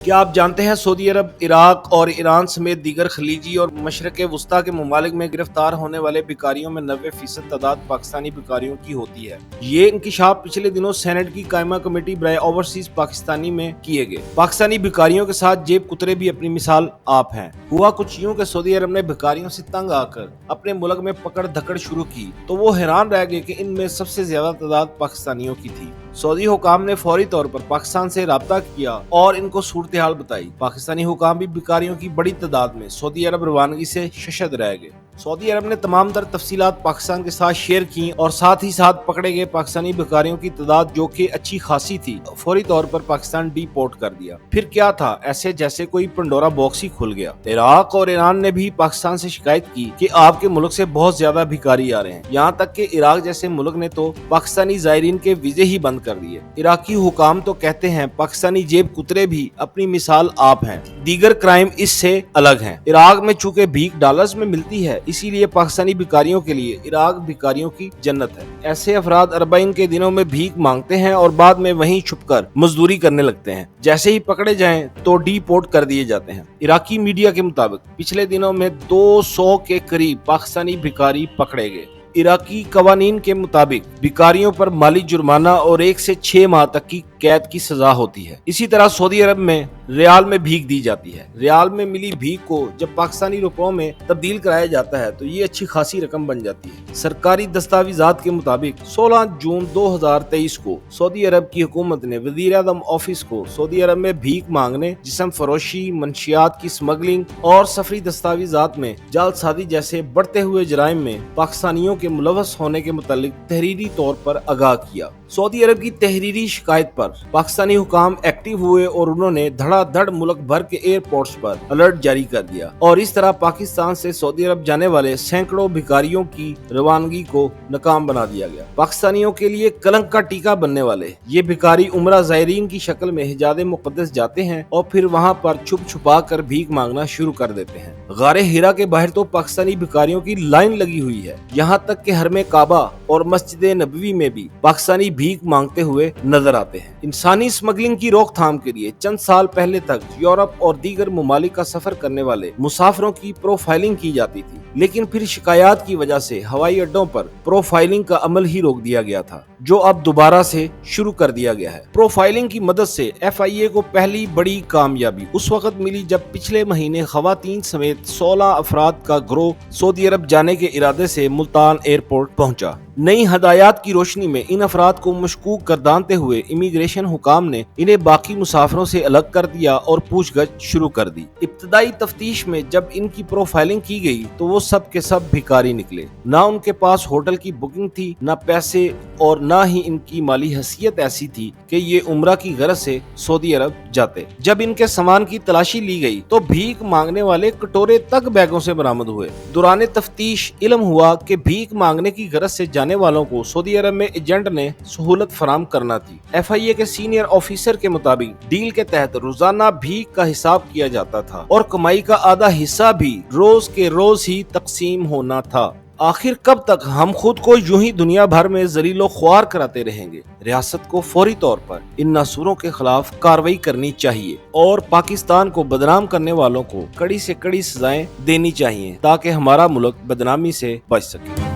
کیا آپ جانتے ہیں سعودی عرب، عراق اور ایران سمیت دیگر خلیجی اور مشرق وسطیٰ کے ممالک میں گرفتار ہونے والے بھکاریوں میں 90% تعداد پاکستانی بھکاریوں کی ہوتی ہے۔ یہ انکشاف پچھلے دنوں سینٹ کی قائمہ کمیٹی برائے اوورسیز پاکستانی میں کیے گئے۔ پاکستانی بھکاریوں کے ساتھ جیب کترے بھی اپنی مثال آپ ہیں۔ ہوا کچھ یوں کہ سعودی عرب نے بھکاریوں سے تنگ آ کر اپنے ملک میں پکڑ دھکڑ شروع کی تو وہ حیران رہ گئے کہ ان میں سب سے زیادہ تعداد پاکستانیوں کی تھی۔ سعودی حکام نے فوری طور پر پاکستان سے رابطہ کیا اور ان کو صورتحال بتائی۔ پاکستانی حکام بھی بھکاریوں کی بڑی تعداد میں سعودی عرب روانگی سے ششد رہ گئے۔ سعودی عرب نے تمام تر تفصیلات پاکستان کے ساتھ شیئر کی اور ساتھ ہی ساتھ پکڑے گئے پاکستانی بھکاریوں کی تعداد جو کہ اچھی خاصی تھی فوری طور پر پاکستان ڈی پورٹ کر دیا۔ پھر کیا تھا، ایسے جیسے کوئی پنڈورا باکس ہی کھل گیا۔ عراق اور ایران نے بھی پاکستان سے شکایت کی کہ آپ کے ملک سے بہت زیادہ بھکاری آ رہے ہیں، یہاں تک کہ عراق جیسے ملک نے تو پاکستانی زائرین کے ویزے ہی بند کر دیے۔ عراقی حکام تو کہتے ہیں پاکستانی جیب کترے بھی اپنی مثال آپ ہیں، دیگر کرائم اس سے الگ ہیں۔ عراق میں چونکہ بھیک ڈالرز میں ملتی ہے، اسی لیے پاکستانی بھکاریوں کے لیے عراق بھکاریوں کی جنت ہے۔ ایسے افراد اربعین کے دنوں میں بھیک مانگتے ہیں اور بعد میں وہیں چھپ کر مزدوری کرنے لگتے ہیں۔ جیسے ہی پکڑے جائیں تو ڈی پورٹ کر دیے جاتے ہیں۔ عراقی میڈیا کے مطابق پچھلے دنوں میں 200 کے قریب پاکستانی بھکاری پکڑے گئے۔ عراقی قوانین کے مطابق بھکاریوں پر مالی جرمانہ اور 1 سے 6 ماہ تک کی قید کی سزا ہوتی ہے۔ اسی طرح سعودی عرب میں ریال میں بھیک دی جاتی ہے۔ ریال میں ملی بھیک کو جب پاکستانی روپوں میں تبدیل کرایا جاتا ہے تو یہ اچھی خاصی رقم بن جاتی ہے۔ سرکاری دستاویزات کے مطابق 16 جون 2023 کو سعودی عرب کی حکومت نے وزیر اعظم آفس کو سعودی عرب میں بھیک مانگنے، جسم فروشی، منشیات کی سمگلنگ اور سفری دستاویزات میں جعلسازی جیسے بڑھتے ہوئے جرائم میں پاکستانیوں کے ملوث ہونے کے متعلق تحریری طور پر آگاہ کیا۔ سعودی عرب کی تحریری شکایت پر پاکستانی حکام ایکٹیو ہوئے اور انہوں نے دھڑا دھڑ ملک بھر کے ایئرپورٹس پر الرٹ جاری کر دیا اور اس طرح پاکستان سے سعودی عرب جانے والے سینکڑوں بھکاریوں کی روانگی کو ناکام بنا دیا گیا۔ پاکستانیوں کے لیے کلنک کا ٹیکہ بننے والے یہ بھکاری عمرہ زائرین کی شکل میں حجاز مقدس جاتے ہیں اور پھر وہاں پر چھپ چھپا کر بھیک مانگنا شروع کر دیتے ہیں۔ غار ہرا کے باہر تو پاکستانی بھکاریوں کی لائن لگی ہوئی ہے، یہاں تک کہ حرم کعبہ اور مسجد نبوی میں بھی پاکستانی بھیک مانگتے ہوئے نظر آتے ہیں۔ انسانی اسمگلنگ کی روک تھام کے لیے چند سال پہلے تک یورپ اور دیگر ممالک کا سفر کرنے والے مسافروں کی پروفائلنگ کی جاتی تھی، لیکن پھر شکایات کی وجہ سے ہوائی اڈوں پر پروفائلنگ کا عمل ہی روک دیا گیا تھا، جو اب دوبارہ سے شروع کر دیا گیا ہے۔ پروفائلنگ کی مدد سے FIA کو پہلی بڑی کامیابی اس وقت ملی جب پچھلے مہینے خواتین سمیت 16 افراد کا گروہ سعودی عرب جانے کے ارادے سے ملتان ایئرپورٹ پہنچا۔ نئی ہدایات کی روشنی میں ان افراد کو مشکوک گردانتے ہوئے امیگریشن حکام نے انہیں باقی مسافروں سے الگ کر دیا اور پوچھ گچھ شروع کر دی۔ ابتدائی تفتیش میں جب ان کی پروفائلنگ کی گئی تو وہ سب کے سب بھکاری نکلے۔ نہ ان کے پاس ہوٹل کی بکنگ تھی، نہ پیسے، اور نہ ہی ان کی مالی حیثیت ایسی تھی کہ یہ عمرہ کی غرض سے سعودی عرب جاتے۔ جب ان کے سامان کی تلاشی لی گئی تو بھیک مانگنے والے کٹورے تک بیگوں سے برآمد ہوئے۔ دوران تفتیش علم ہوا کہ بھیک مانگنے کی غرض سے جانے والوں کو سعودی عرب میں ایجنٹ نے سہولت فراہم کرنا تھی۔ FIA کے سینئر آفیسر کے مطابق ڈیل کے تحت روزانہ بھیک کا حساب کیا جاتا تھا اور کمائی کا آدھا حصہ بھی روز کے روز ہی تقسیم ہونا تھا۔ آخر کب تک ہم خود کو یوں ہی دنیا بھر میں ذلیل و خوار کراتے رہیں گے؟ ریاست کو فوری طور پر ان ناسوروں کے خلاف کارروائی کرنی چاہیے اور پاکستان کو بدنام کرنے والوں کو کڑی سے کڑی سزائیں دینی چاہیے تاکہ ہمارا ملک بدنامی سے بچ سکے۔